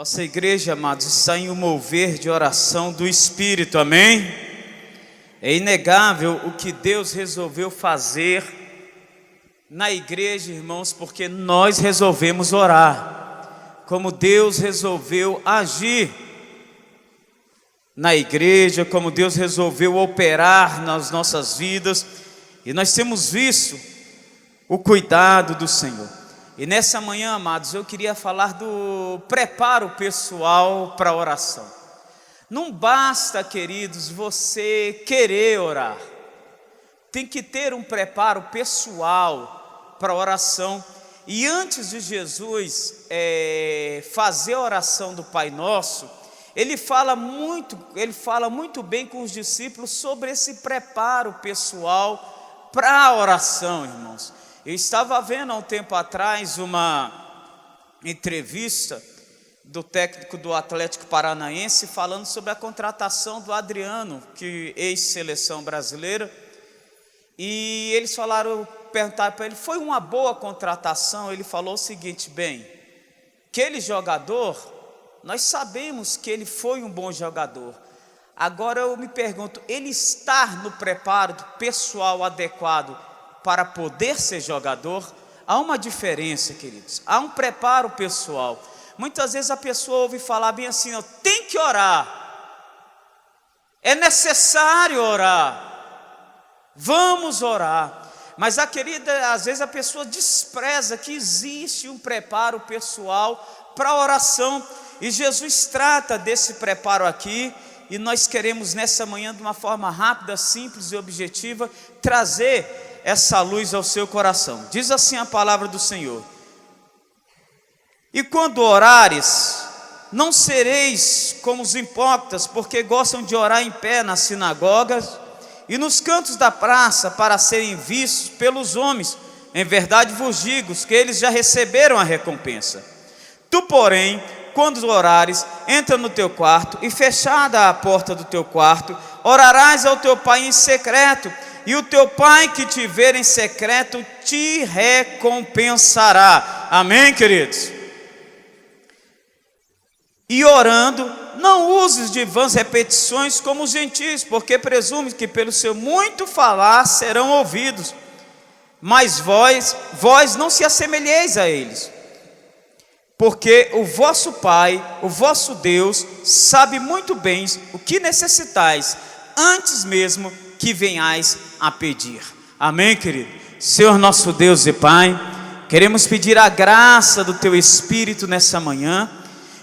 Nossa igreja, amados, está em um mover de oração do Espírito, amém? É inegável o que Deus resolveu fazer na igreja, irmãos, porque nós resolvemos orar, como Deus resolveu agir na igreja, como Deus resolveu operar nas nossas vidas, e nós temos visto o cuidado do Senhor. E nessa manhã, amados, eu queria falar do preparo pessoal para a oração. Não basta, queridos, você querer orar. Tem que ter um preparo pessoal para a oração. E antes de Jesus fazer a oração do Pai Nosso, ele fala muito bem com os discípulos sobre esse preparo pessoal para a oração, irmãos. Eu estava vendo há um tempo atrás uma entrevista do técnico do Atlético Paranaense falando sobre a contratação do Adriano, que ex-seleção brasileira, e eles perguntaram para ele, foi uma boa contratação? Ele falou o seguinte: bem, aquele jogador, nós sabemos que ele foi um bom jogador. Agora eu me pergunto, ele está no preparo pessoal adequado para poder ser jogador? Há uma diferença, queridos, há um preparo pessoal. Muitas vezes a pessoa ouve falar bem assim, tem que orar, é necessário orar, vamos orar. Mas às vezes a pessoa despreza que existe um preparo pessoal para a oração, e Jesus trata desse preparo aqui, e nós queremos nessa manhã, de uma forma rápida, simples e objetiva, trazer essa luz ao seu coração. Diz assim a palavra do Senhor: e quando orares, não sereis como os hipócritas, porque gostam de orar em pé nas sinagogas e nos cantos da praça, para serem vistos pelos homens. Em verdade vos digo que eles já receberam a recompensa. Tu, porém, quando orares, entra no teu quarto, e fechada a porta do teu quarto, orarás ao teu Pai em secreto, e o teu Pai que te ver em secreto te recompensará. Amém, queridos? E orando, não uses de vãs repetições como os gentios, porque presumes que pelo seu muito falar serão ouvidos. Mas vós não se assemelheis a eles, porque o vosso Pai, o vosso Deus, sabe muito bem o que necessitais, antes mesmo que venhais a pedir. Amém, querido? Senhor nosso Deus e Pai, queremos pedir a graça do Teu Espírito nessa manhã.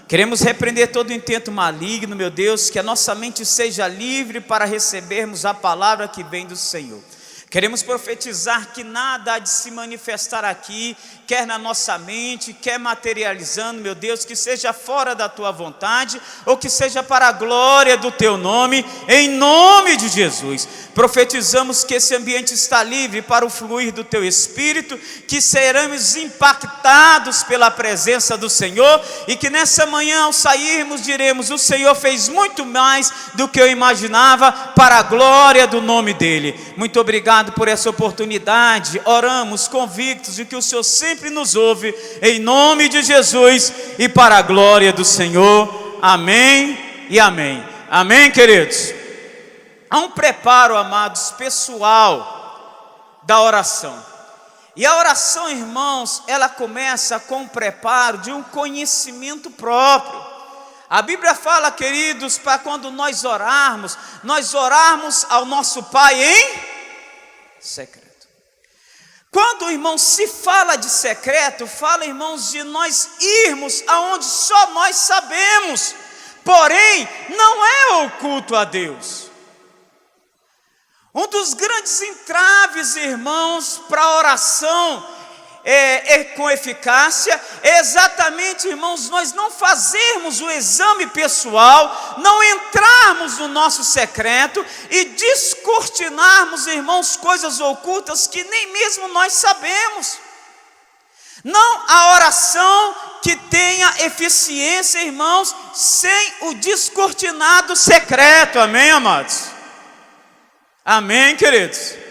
Queremos repreender todo intento maligno, meu Deus, que a nossa mente seja livre para recebermos a palavra que vem do Senhor. Queremos profetizar que nada há de se manifestar aqui, quer na nossa mente, quer materializando, meu Deus, que seja fora da Tua vontade, ou que seja para a glória do Teu nome, em nome de Jesus. Profetizamos que esse ambiente está livre para o fluir do Teu Espírito, que seremos impactados pela presença do Senhor, e que nessa manhã, ao sairmos, diremos: o Senhor fez muito mais do que eu imaginava, para a glória do nome dEle. Muito obrigado por essa oportunidade. Oramos convictos de que o Senhor sempre nos ouve, em nome de Jesus e para a glória do Senhor. Amém e amém. Amém, queridos? Há um preparo, amados, pessoal da oração. E a oração, irmãos, ela começa com o preparo de um conhecimento próprio. A Bíblia fala, queridos, para quando nós orarmos ao nosso Pai em secreto. Quando, irmãos, se fala de secreto, fala, irmãos, de nós irmos aonde só nós sabemos, porém não é oculto a Deus. Um dos grandes entraves, irmãos, para a oração com eficácia é exatamente, irmãos, nós não fazermos o exame pessoal, não entrarmos no nosso secreto e descortinarmos, irmãos, coisas ocultas que nem mesmo nós sabemos. Não há oração que tenha eficiência, irmãos, sem o descortinado secreto. Amém, amados? Amém, queridos?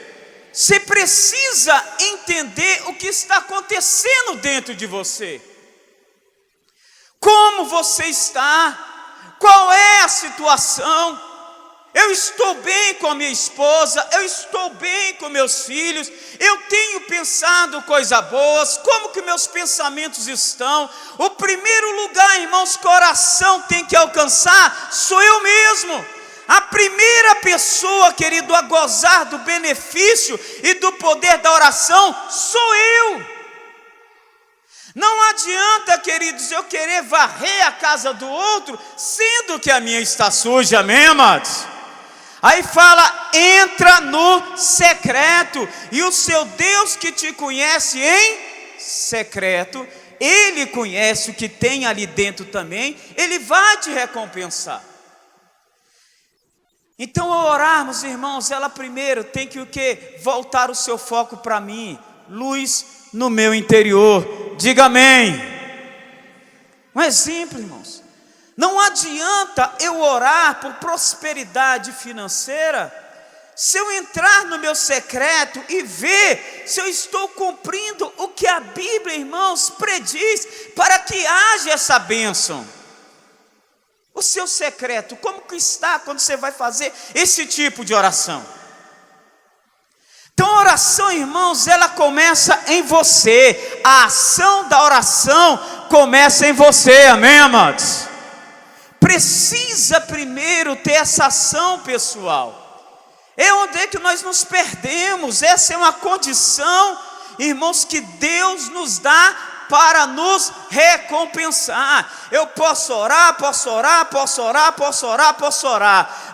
Você precisa entender o que está acontecendo dentro de você. Como você está? Qual é a situação? Eu estou bem com a minha esposa, eu estou bem com meus filhos, eu tenho pensado coisas boas, como que meus pensamentos estão? O primeiro lugar, irmãos, que a oração tem que alcançar, sou eu mesmo. A primeira pessoa, querido, a gozar do benefício e do poder da oração, sou eu. Não adianta, queridos, eu querer varrer a casa do outro, sendo que a minha está suja, amém, amados? Aí fala, entra no secreto, e o seu Deus que te conhece em secreto, Ele conhece o que tem ali dentro também, Ele vai te recompensar. Então, ao orarmos, irmãos, ela primeiro tem que o quê? Voltar o seu foco para mim, luz no meu interior, diga amém. Um exemplo, irmãos. Não adianta eu orar por prosperidade financeira, se eu entrar no meu secreto e ver se eu estou cumprindo o que a Bíblia, irmãos, prediz, para que haja essa bênção. O seu secreto, como que está quando você vai fazer esse tipo de oração? Então a oração, irmãos, ela começa em você, a ação da oração começa em você, amém, amados? Precisa primeiro ter essa ação pessoal. É onde é que nós nos perdemos. Essa é uma condição, irmãos, que Deus nos dá para nos recompensar. Eu posso orar,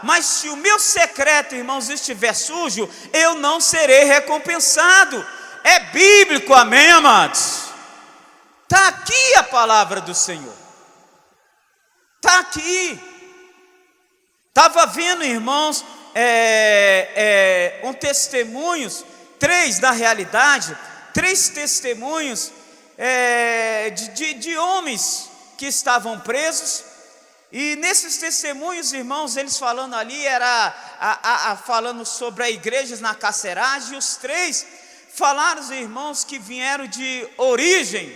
mas se o meu secreto, irmãos, estiver sujo, eu não serei recompensado. É bíblico, amém, amados? Está aqui a palavra do Senhor. Está aqui. Estava vendo, irmãos, testemunhos, três testemunhos de homens que estavam presos. E nesses testemunhos, irmãos, eles falando ali, falando sobre a igreja na carceragem, e os três falaram, irmãos, que vieram de origem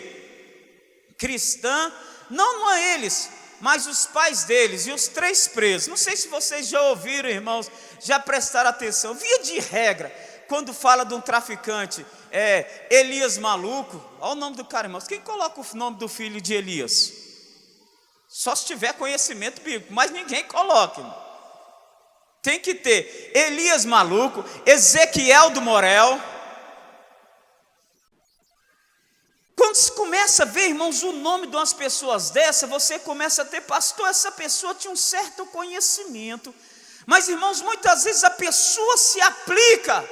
cristã, não eles, mas os pais deles, e os três presos. Não sei se vocês já ouviram, irmãos, já prestaram atenção, via de regra, quando fala de um traficante, Elias maluco, olha o nome do cara, irmãos, quem coloca o nome do filho de Elias? Só se tiver conhecimento bíblico, mas ninguém coloca, irmão. Tem que ter Elias maluco, Ezequiel do Morel. Quando se começa a ver, irmãos, o nome de umas pessoas dessa, você começa a ter, pastor, essa pessoa tinha um certo conhecimento, mas, irmãos, muitas vezes a pessoa se aplica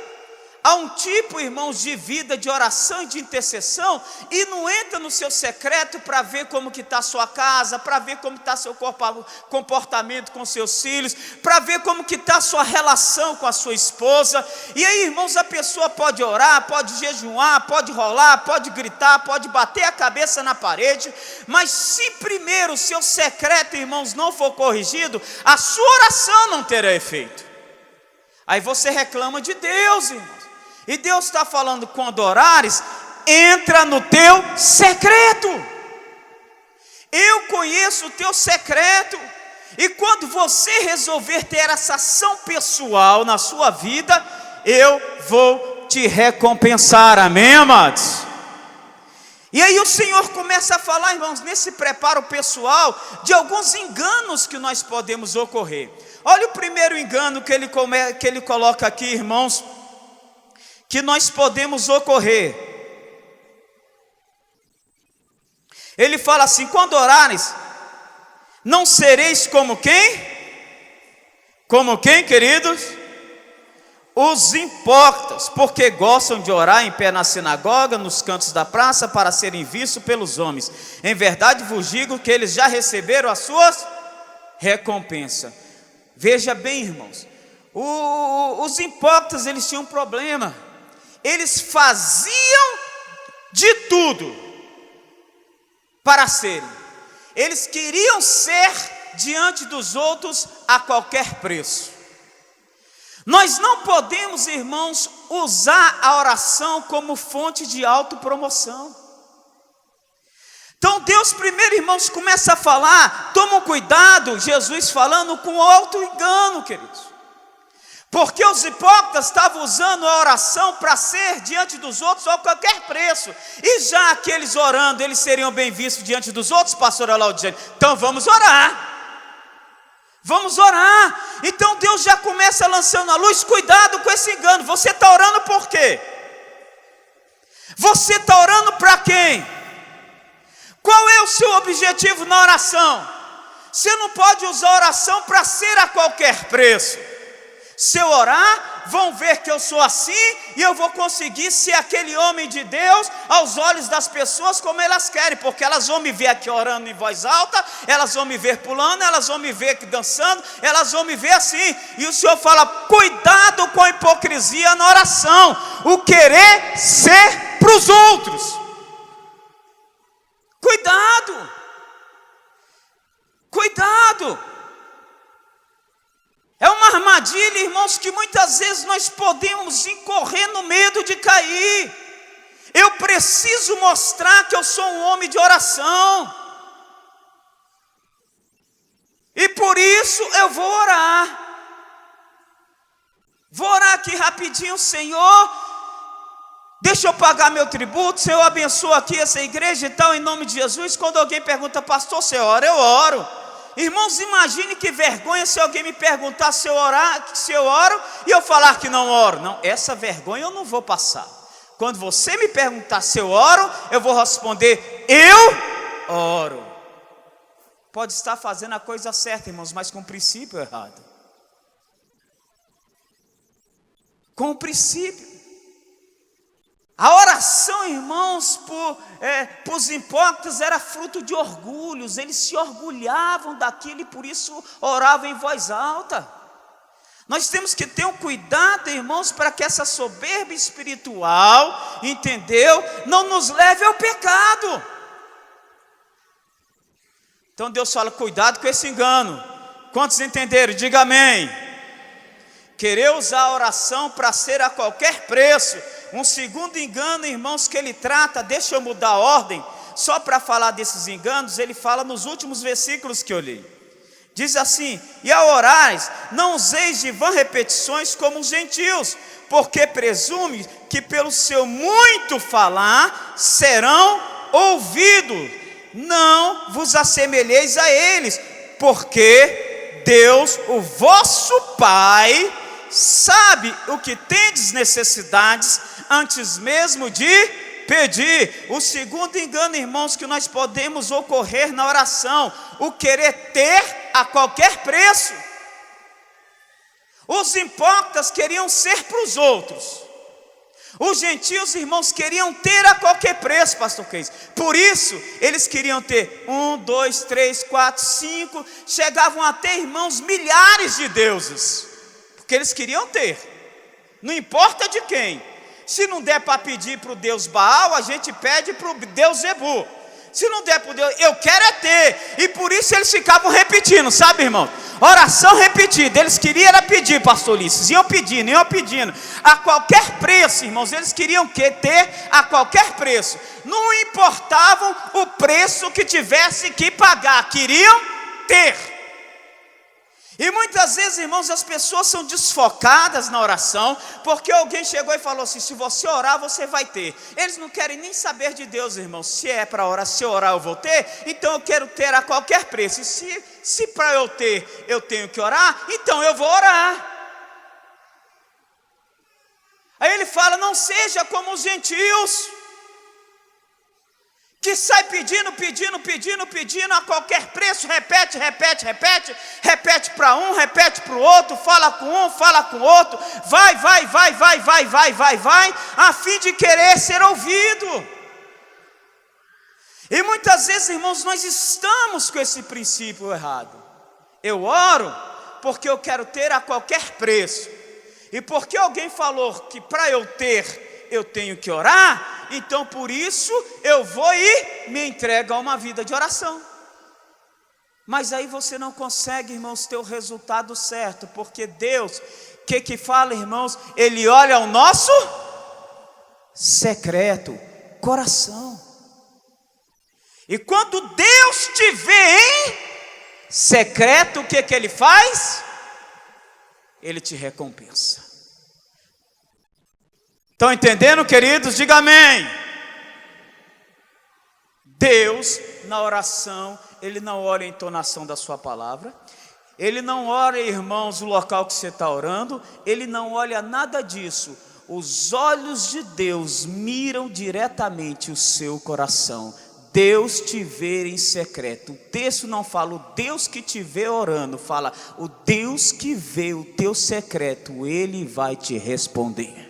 a um tipo, irmãos, de vida de oração e de intercessão, e não entra no seu secreto para ver como que está a sua casa, para ver como está seu comportamento com seus filhos, para ver como que está a sua relação com a sua esposa. E aí, irmãos, a pessoa pode orar, pode jejuar, pode rolar, pode gritar, pode bater a cabeça na parede, mas se primeiro o seu secreto, irmãos, não for corrigido, a sua oração não terá efeito. Aí você reclama de Deus, irmãos. E Deus está falando, quando orares, entra no teu secreto. Eu conheço o teu secreto. E quando você resolver ter essa ação pessoal na sua vida, eu vou te recompensar, amém, amados? E aí o Senhor começa a falar, irmãos, nesse preparo pessoal, de alguns enganos que nós podemos ocorrer. Olha o primeiro engano que ele coloca aqui, irmãos, que nós podemos ocorrer. Ele fala assim, quando orares, não sereis como quem? Como quem, queridos? Os hipócritas, porque gostam de orar em pé na sinagoga, nos cantos da praça, para serem vistos pelos homens. Em verdade vos digo que eles já receberam as suas recompensas. Veja bem, irmãos, os hipócritas, eles tinham um problema. Eles faziam de tudo para serem. Eles queriam ser diante dos outros a qualquer preço. Nós não podemos, irmãos, usar a oração como fonte de autopromoção. Então Deus primeiro, irmãos, começa a falar, tomam cuidado, Jesus falando com auto-engano, queridos. Porque os hipócritas estavam usando a oração para ser diante dos outros a qualquer preço. E já aqueles orando, eles seriam bem vistos diante dos outros, pastor Alaudine. Então vamos orar. Vamos orar. Então Deus já começa lançando a luz, cuidado com esse engano. Você está orando por quê? Você está orando para quem? Qual é o seu objetivo na oração? Você não pode usar a oração para ser a qualquer preço. Se eu orar, vão ver que eu sou assim, e eu vou conseguir ser aquele homem de Deus aos olhos das pessoas como elas querem, porque elas vão me ver aqui orando em voz alta, elas vão me ver pulando, elas vão me ver aqui dançando, elas vão me ver assim. E o Senhor fala, cuidado com a hipocrisia na oração, o querer ser para os outros. Cuidado, cuidado. É uma armadilha, irmãos, que muitas vezes nós podemos incorrer no medo de cair. Eu preciso mostrar que eu sou um homem de oração. E por isso eu vou orar. Vou orar aqui rapidinho, Senhor. Deixa eu pagar meu tributo, Senhor, abençoa aqui essa igreja e tal, em nome de Jesus. Quando alguém pergunta, pastor, você ora? Eu oro. Irmãos, imagine que vergonha se alguém me perguntar se eu oro e eu falar que não oro. Não, essa vergonha eu não vou passar. Quando você me perguntar se eu oro, eu vou responder, eu oro. Pode estar fazendo a coisa certa, irmãos, mas com o princípio errado. Com o princípio. A oração, irmãos, para os hipócritas era fruto de orgulhos. Eles se orgulhavam daquilo e por isso oravam em voz alta. Nós temos que ter um cuidado, irmãos, para que essa soberba espiritual, entendeu? Não nos leve ao pecado. Então Deus fala, cuidado com esse engano. Quantos entenderam? Diga amém. Querer usar a oração para ser a qualquer preço. Um segundo engano, irmãos, que ele trata, deixa eu mudar a ordem, só para falar desses enganos, ele fala nos últimos versículos que eu li. Diz assim, e ao orares, não useis de vã repetições como os gentios, porque presume que pelo seu muito falar serão ouvidos. Não vos assemelheis a eles, porque Deus, o vosso Pai, sabe o que tendes necessidades antes mesmo de pedir. O segundo engano, irmãos, que nós podemos ocorrer na oração, o querer ter a qualquer preço. Os hipócritas queriam ser para os outros. Os gentios, irmãos, queriam ter a qualquer preço, pastor Keis. Por isso, eles queriam ter 1, 2, 3, 4, 5, chegavam a ter, irmãos, milhares de deuses. Porque eles queriam ter, não importa de quem. Se não der para pedir para o Deus Baal, a gente pede para o Deus Zebu. Se não der para o Deus, eu quero é ter. E por isso eles ficavam repetindo, sabe, irmão? Oração repetida, eles queriam era pedir, pastor Ulisses. Iam pedindo, a qualquer preço, irmãos. Eles queriam ter a qualquer preço. Não importavam o preço que tivesse que pagar, queriam ter. E muitas vezes, irmãos, as pessoas são desfocadas na oração, porque alguém chegou e falou assim, se você orar, você vai ter. Eles não querem nem saber de Deus, irmãos. Se é para orar, se eu orar eu vou ter, então eu quero ter a qualquer preço. E se para eu ter, eu tenho que orar, então eu vou orar. Aí ele fala, não seja como os gentios, que sai pedindo a qualquer preço, repete para um, repete para o outro, fala com um, fala com o outro, vai, a fim de querer ser ouvido. E muitas vezes, irmãos, nós estamos com esse princípio errado. Eu oro porque eu quero ter a qualquer preço, e porque alguém falou que para eu ter, eu tenho que orar, então por isso eu vou e me entrego a uma vida de oração. Mas aí você não consegue, irmãos, ter o resultado certo, porque Deus, que fala, irmãos, Ele olha o nosso secreto, coração. E quando Deus te vê em secreto, o que Ele faz? Ele te recompensa. Estão entendendo, queridos? Diga amém. Deus, na oração, Ele não olha a entonação da sua palavra, Ele não olha, irmãos, o local que você está orando, Ele não olha nada disso. Os olhos de Deus miram diretamente o seu coração. Deus te vê em secreto. O texto não fala o Deus que te vê orando, fala o Deus que vê o teu secreto, Ele vai te responder.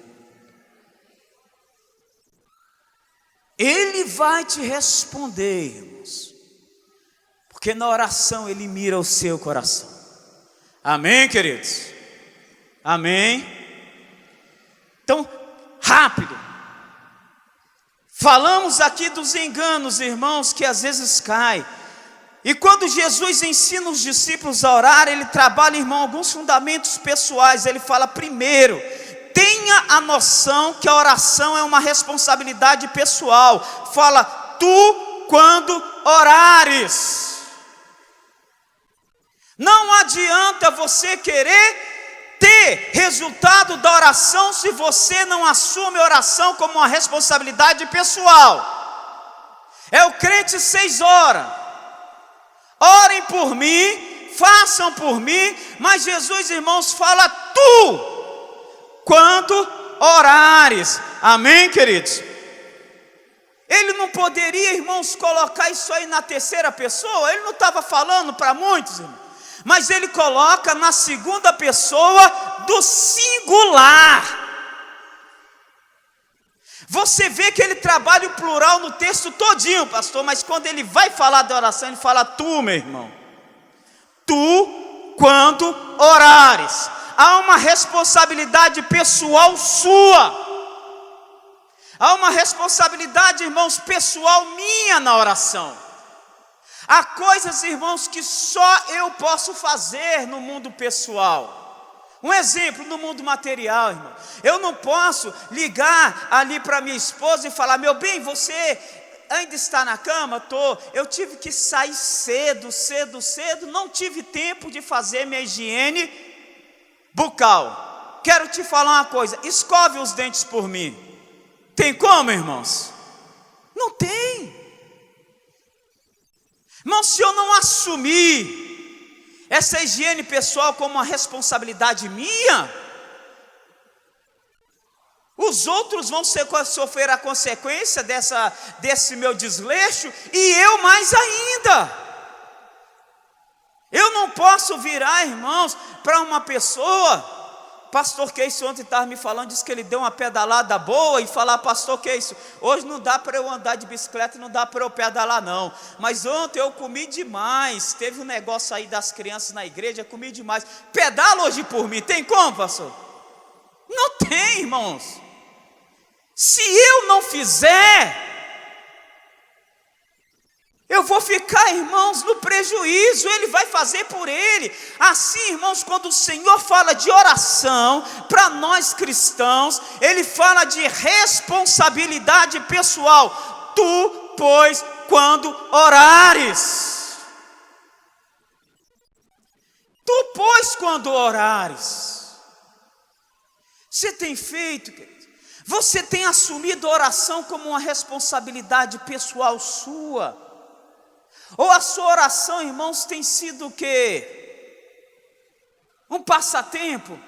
Ele vai te responder, irmãos, porque na oração Ele mira o seu coração. Amém, queridos? Amém? Então, rápido. Falamos aqui dos enganos, irmãos, que às vezes caem. E quando Jesus ensina os discípulos a orar, Ele trabalha, irmão, alguns fundamentos pessoais. Ele fala primeiro, tenha a noção que a oração é uma responsabilidade pessoal. Fala, tu quando orares. Não adianta você querer ter resultado da oração se você não assume a oração como uma responsabilidade pessoal. É o crente 6 horas. Orem por mim, façam por mim, mas Jesus, irmãos, fala tu quando orares. Amém, queridos? Ele não poderia, irmãos, colocar isso aí na terceira pessoa. Ele não estava falando para muitos, irmãos, mas ele coloca na segunda pessoa do singular. Você vê que ele trabalha o plural no texto todinho, pastor, mas quando ele vai falar da oração, ele fala tu, meu irmão. Tu, quando orares. Há uma responsabilidade pessoal sua. Há uma responsabilidade, irmãos, pessoal minha na oração. Há coisas, irmãos, que só eu posso fazer no mundo pessoal. Um exemplo, no mundo material, irmão. Eu não posso ligar ali para minha esposa e falar, meu bem, você ainda está na cama? Eu tive que sair cedo, não tive tempo de fazer minha higiene bucal. Quero te falar uma coisa, escove os dentes por mim. Tem como, irmãos? Não tem. Irmão, se eu não assumir essa higiene pessoal como uma responsabilidade minha, os outros vão sofrer a consequência desse meu desleixo, e eu mais ainda. Eu não posso virar, irmãos, para uma pessoa. Pastor Keisso ontem estava me falando, disse que ele deu uma pedalada boa, e falar, pastor Keisso, hoje não dá para eu andar de bicicleta, não dá para eu pedalar não, mas ontem eu comi demais, teve um negócio aí das crianças na igreja, comi demais, pedala hoje por mim, tem como, pastor? Não tem, irmãos. Se eu não fizer, eu vou ficar, irmãos, no prejuízo, Ele vai fazer por ele. Assim, irmãos, quando o Senhor fala de oração, para nós cristãos, Ele fala de responsabilidade pessoal. Tu, pois, quando orares. Tu, pois, quando orares. Você tem feito, querido? Você tem assumido a oração como uma responsabilidade pessoal sua? Ou a sua oração, irmãos, tem sido o quê? Um passatempo?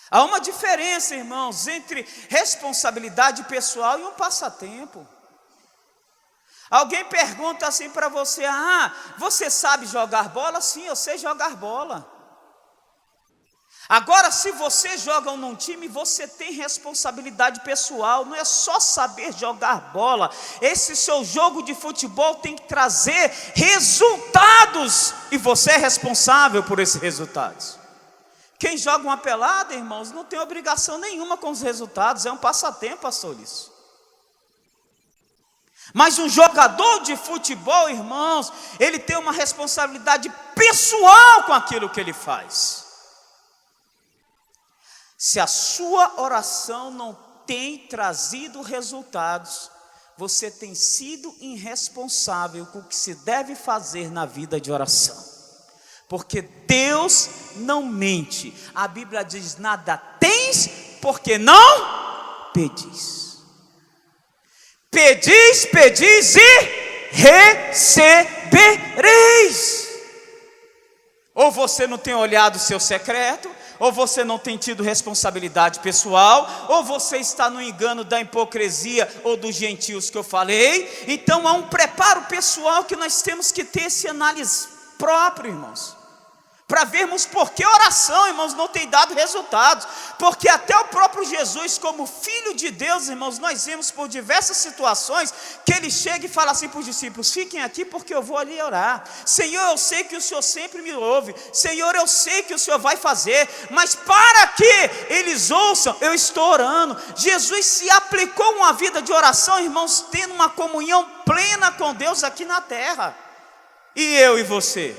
Há uma diferença, irmãos, entre responsabilidade pessoal e um passatempo. Alguém pergunta assim para você, você sabe jogar bola? Sim, eu sei jogar bola. Agora, se você joga num time, você tem responsabilidade pessoal, não é só saber jogar bola. Esse seu jogo de futebol tem que trazer resultados, e você é responsável por esses resultados. Quem joga uma pelada, irmãos, não tem obrigação nenhuma com os resultados, é um passatempo, pastor, isso. Mas um jogador de futebol, irmãos, ele tem uma responsabilidade pessoal com aquilo que ele faz. Se a sua oração não tem trazido resultados, você tem sido irresponsável com o que se deve fazer na vida de oração. Porque Deus não mente. A Bíblia diz: nada tens, porque não pedis. Pedis, pedis e recebereis. Ou você não tem olhado o seu secreto, ou você não tem tido responsabilidade pessoal, ou você está no engano da hipocrisia ou dos gentios que eu falei. Então há um preparo pessoal que nós temos que ter, esse análise próprio, irmãos, para vermos por que a oração, irmãos, não tem dado resultados. Porque até o próprio Jesus, como Filho de Deus, irmãos, nós vemos por diversas situações que ele chega e fala assim para os discípulos: fiquem aqui porque eu vou ali orar. Senhor, eu sei que o Senhor sempre me ouve. Senhor, eu sei que o Senhor vai fazer. Mas para que eles ouçam, eu estou orando. Jesus se aplicou uma vida de oração, irmãos, tendo uma comunhão plena com Deus aqui na terra. E eu e você?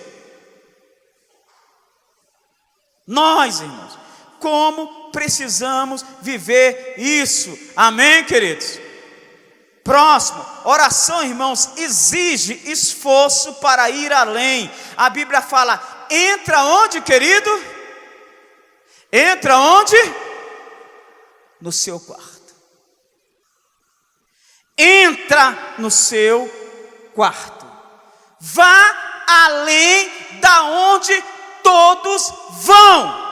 Nós, irmãos, como precisamos viver isso? Amém, queridos? Próximo, oração, irmãos, exige esforço para ir além. A Bíblia fala: entra onde, querido? Entra onde? No seu quarto. Entra no seu quarto. Vá além da onde todos vão.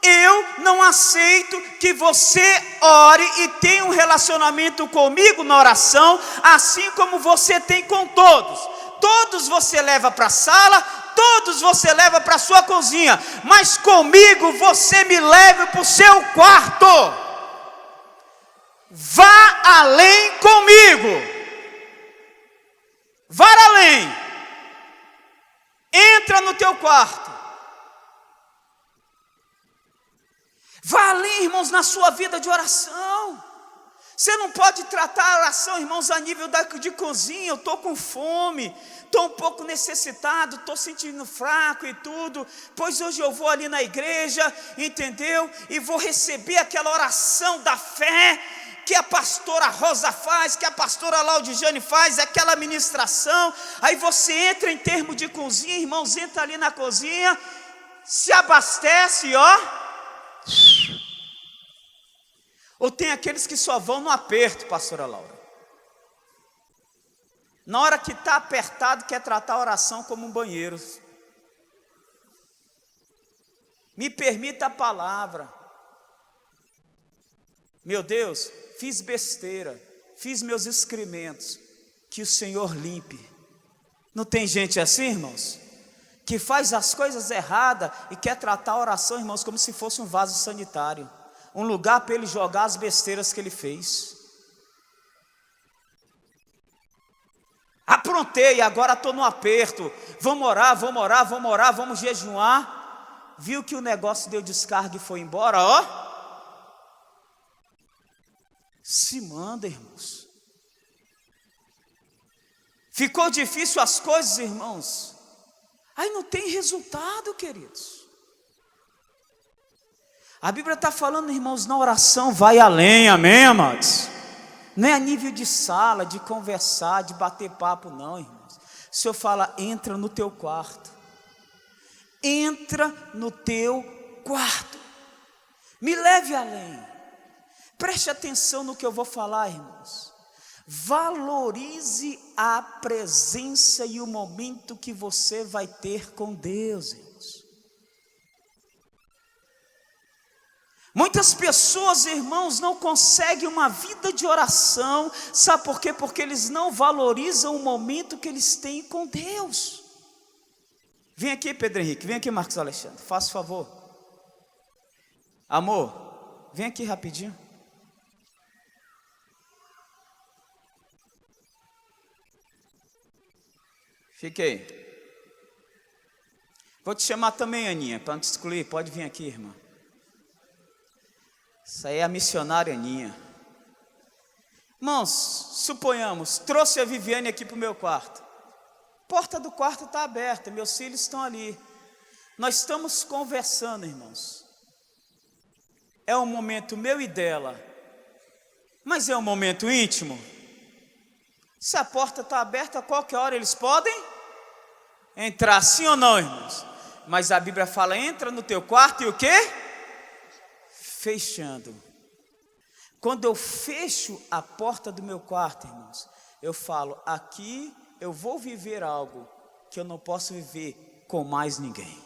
Eu não aceito que você ore e tenha um relacionamento comigo na oração, assim como você tem com todos. Todos você leva para a sala, todos você leva para a sua cozinha, mas comigo você me leva para o seu quarto. Vá além comigo. Vá além. Entra no teu quarto. Vá além, irmãos, na sua vida de oração. Você não pode tratar a oração, irmãos, a nível de cozinha. Eu estou com fome, estou um pouco necessitado, estou sentindo fraco e tudo. Pois hoje eu vou ali na igreja, entendeu? E vou receber aquela oração da fé que a pastora Rosa faz, que a pastora Laudiane faz, aquela ministração. Aí você entra em termos de cozinha, irmãos, entra ali na cozinha, se abastece, ó. Ou tem aqueles que só vão no aperto, pastora Laura. Na hora que está apertado, quer tratar a oração como um banheiro. Me permita a palavra. Meu Deus, fiz besteira, fiz meus excrementos, que o Senhor limpe. Não tem gente assim, irmãos? Que faz as coisas erradas e quer tratar a oração, irmãos, como se fosse um vaso sanitário, um lugar para ele jogar as besteiras que ele fez. Aprontei, agora estou no aperto. Vamos orar, vamos orar, vamos orar, vamos jejuar. Viu que o negócio deu descarga e foi embora, ó. Se manda, irmãos. Ficou difícil as coisas, irmãos. Aí não tem resultado, queridos. A Bíblia está falando, irmãos, na oração vai além, amém, amados? Não é a nível de sala, de conversar, de bater papo, não, irmãos. O Senhor fala: entra no teu quarto. Entra no teu quarto. Me leve além. Preste atenção no que eu vou falar, irmãos. Valorize a presença e o momento que você vai ter com Deus, irmãos. Muitas pessoas, irmãos, não conseguem uma vida de oração. Sabe por quê? Porque eles não valorizam o momento que eles têm com Deus. Vem aqui, Pedro Henrique, vem aqui, Marcos Alexandre, faça favor. Amor, vem aqui rapidinho. Fique aí. Vou te chamar também, Aninha, para não te excluir. Pode vir aqui, irmã. Isso aí é a missionária Aninha. Irmãos, suponhamos, trouxe a Viviane aqui para o meu quarto. A porta do quarto está aberta, meus filhos estão ali. Nós estamos conversando, irmãos. É um momento meu e dela. Mas é um momento íntimo? Se a porta está aberta, a qualquer hora eles podem entrar, sim ou não, irmãos? Mas a Bíblia fala, entra no teu quarto e o quê? Fechando. Quando eu fecho a porta do meu quarto, irmãos, eu falo, aqui eu vou viver algo que eu não posso viver com mais ninguém.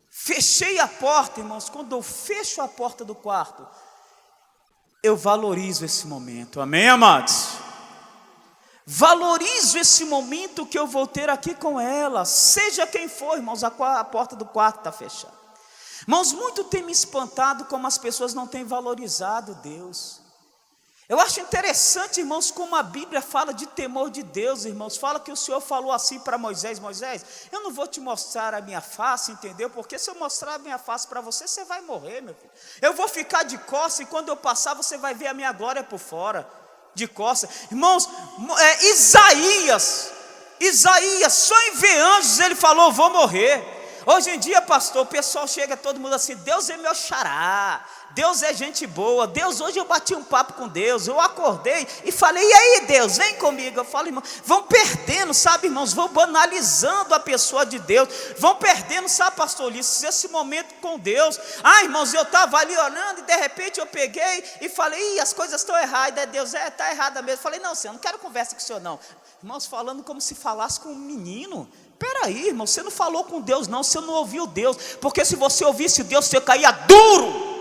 Fechei a porta, irmãos, quando eu fecho a porta do quarto, eu valorizo esse momento, amém, amados? Valorizo esse momento que eu vou ter aqui com ela, seja quem for, irmãos, a porta do quarto está fechada. Irmãos, muito tem me espantado como as pessoas não têm valorizado Deus. Eu acho interessante, irmãos, como a Bíblia fala de temor de Deus, irmãos. Fala que o Senhor falou assim para Moisés, Moisés, eu não vou te mostrar a minha face, entendeu? Porque se eu mostrar a minha face para você, você vai morrer, meu filho. Eu vou ficar de costas e quando eu passar, você vai ver a minha glória por fora, de costas. Irmãos, Isaías, só em ver anjos ele falou, vou morrer. Hoje em dia, pastor, o pessoal chega, todo mundo assim, Deus é meu xará, Deus é gente boa, Deus, hoje eu bati um papo com Deus, eu acordei e falei, e aí Deus, vem comigo. Eu falo, irmão, vão perdendo, sabe, irmãos, vão banalizando a pessoa de Deus, vão perdendo, sabe, pastor Ulisses, esse momento com Deus. Irmãos, eu estava ali orando e de repente eu peguei e falei, as coisas estão erradas. Deus, está errada mesmo. Eu falei, não, senhor, não quero conversa com o senhor não. Irmãos, falando como se falasse com um menino. Peraí, irmão, você não falou com Deus não, você não ouviu Deus, porque se você ouvisse Deus, você caía duro.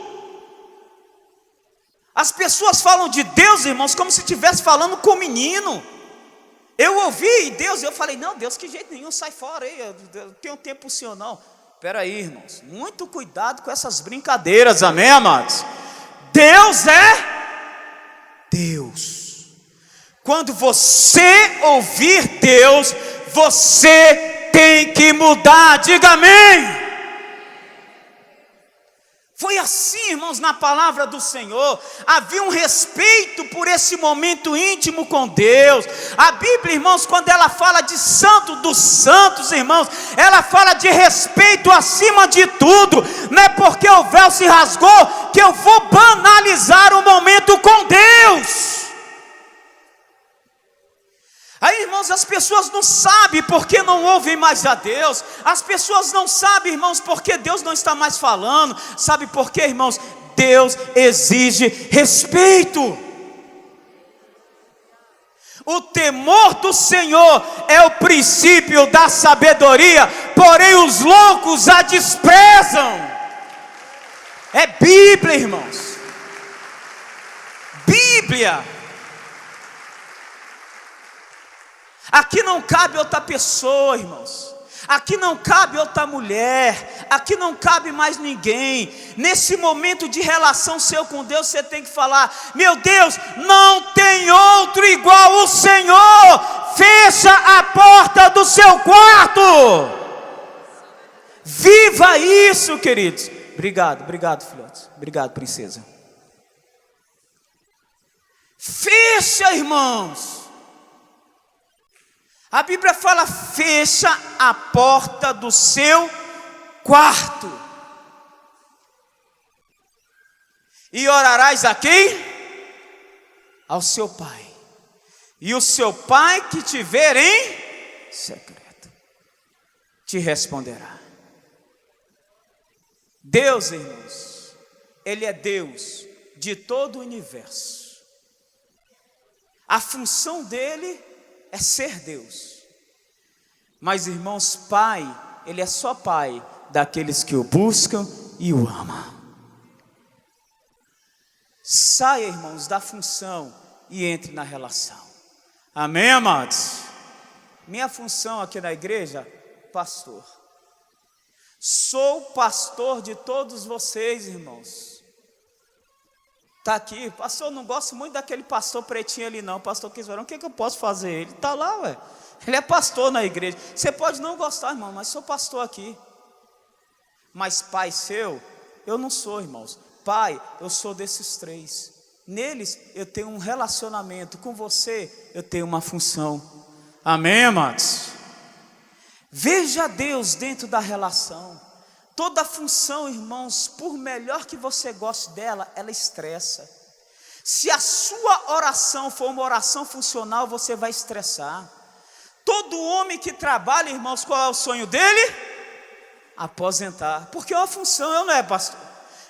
As pessoas falam de Deus, irmãos, como se estivesse falando com o menino. Eu ouvi Deus, eu falei, não, Deus, que jeito nenhum, sai fora aí, eu tenho tempo para o senhor não. Peraí, irmãos, muito cuidado com essas brincadeiras, amém, amados? Deus é Deus. Quando você ouvir Deus, você tem que mudar, diga amém. Foi assim, irmãos, na palavra do Senhor. Havia um respeito por esse momento íntimo com Deus. A Bíblia, irmãos, quando ela fala de santo dos santos, irmãos, ela fala de respeito acima de tudo. Não é porque o véu se rasgou que eu vou banalizar o momento com Deus. Aí, irmãos, as pessoas não sabem porque não ouvem mais a Deus. As pessoas não sabem, irmãos, porque Deus não está mais falando. Sabe por quê, irmãos? Deus exige respeito. O temor do Senhor é o princípio da sabedoria, porém os loucos a desprezam. É Bíblia, irmãos. Bíblia. Aqui não cabe outra pessoa, irmãos. Aqui não cabe outra mulher. Aqui não cabe mais ninguém. Nesse momento de relação seu com Deus, você tem que falar: meu Deus, não tem outro igual o Senhor. Fecha a porta do seu quarto. Viva isso, queridos. Obrigado, filhotes. Obrigado, princesa. Fecha, irmãos. A Bíblia fala, fecha a porta do seu quarto. E orarás a quem? Ao seu pai. E o seu pai que te ver em secreto, te responderá. Deus, irmãos, Ele é Deus de todo o universo. A função dele é ser Deus. Mas, irmãos, Pai, Ele é só Pai daqueles que o buscam e o amam. Saia, irmãos, da função e entre na relação. Amém, amados? Minha função aqui na igreja, pastor. Sou pastor de todos vocês, irmãos. Está aqui, pastor, eu não gosto muito daquele pastor pretinho ali não, pastor Quisvarão, o que eu posso fazer? Ele está lá, ué. Ele é pastor na igreja. Você pode não gostar, irmão, mas sou pastor aqui. Mas pai seu, eu não sou, irmãos. Pai, eu sou desses três. Neles eu tenho um relacionamento, com você eu tenho uma função. Amém, amados? Veja Deus dentro da relação. Toda função, irmãos, por melhor que você goste dela, ela estressa. Se a sua oração for uma oração funcional, você vai estressar. Todo homem que trabalha, irmãos, qual é o sonho dele? Aposentar. Porque é uma função, não é, pastor?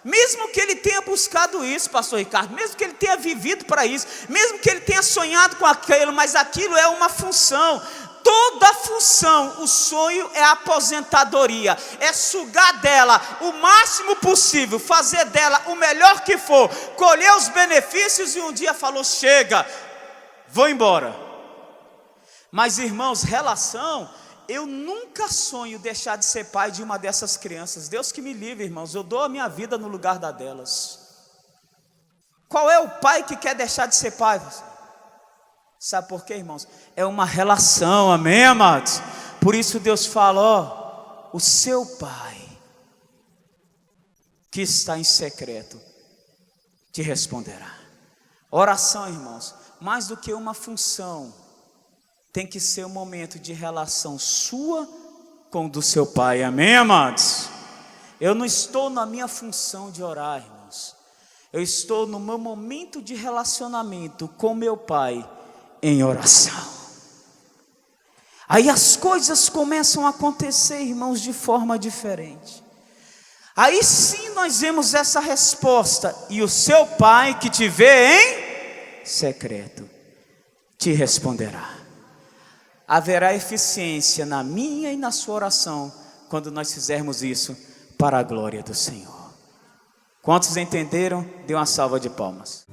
Mesmo que ele tenha buscado isso, pastor Ricardo, mesmo que ele tenha vivido para isso, mesmo que ele tenha sonhado com aquilo, mas aquilo é uma função. Toda função, o sonho é a aposentadoria, é sugar dela o máximo possível, fazer dela o melhor que for, colher os benefícios e um dia falou, chega, vou embora. Mas irmãos, relação, eu nunca sonho deixar de ser pai de uma dessas crianças. Deus que me livre, irmãos, eu dou a minha vida no lugar da delas. Qual é o pai que quer deixar de ser pai? Sabe por quê, irmãos? É uma relação, amém, amados? Por isso Deus fala, ó, o seu pai, que está em secreto, te responderá. Oração, irmãos, mais do que uma função, tem que ser um momento de relação sua com o do seu pai, amém, amados? Eu não estou na minha função de orar, irmãos. Eu estou no meu momento de relacionamento com meu pai, em oração. Aí as coisas começam a acontecer, irmãos, de forma diferente. Aí sim nós vemos essa resposta, e o seu pai que te vê em secreto, te responderá. Haverá eficiência na minha e na sua oração, quando nós fizermos isso, para a glória do Senhor. Quantos entenderam? Dê uma salva de palmas.